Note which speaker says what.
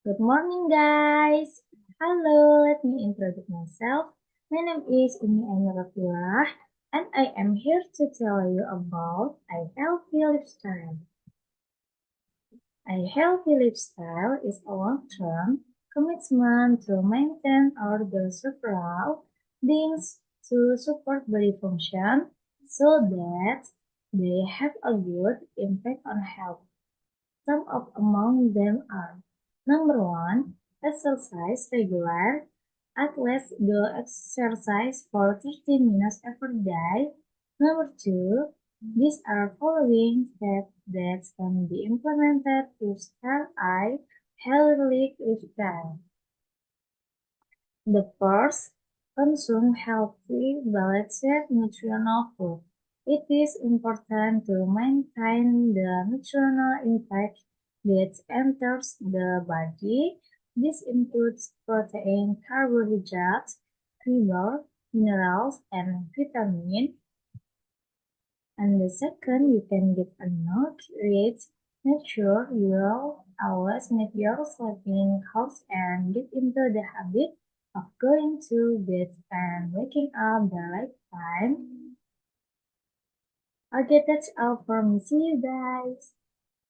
Speaker 1: Good morning, guys. Hello, let me introduce myself. My name is Umi Ainurafillah, and I am here to tell you about a healthy lifestyle. A healthy lifestyle is a long-term commitment to maintain our several things to support body function so that they have a good impact on health. Some of among them are: number one, exercise regular. Athletes go exercise for 30 minutes every day. Number two, these are following steps that can be implemented to start a healthy lifestyle. The first, consume healthy, balanced nutritional food. It is important to maintain the nutritional intake that enters the body. This includes protein, carbohydrates, fiber, minerals, and vitamins. And the second, you can get a note rate. Make sure you will always make your sleeping house and get into the habit of going to bed and waking up the right time. Okay, that's all for me. See you guys.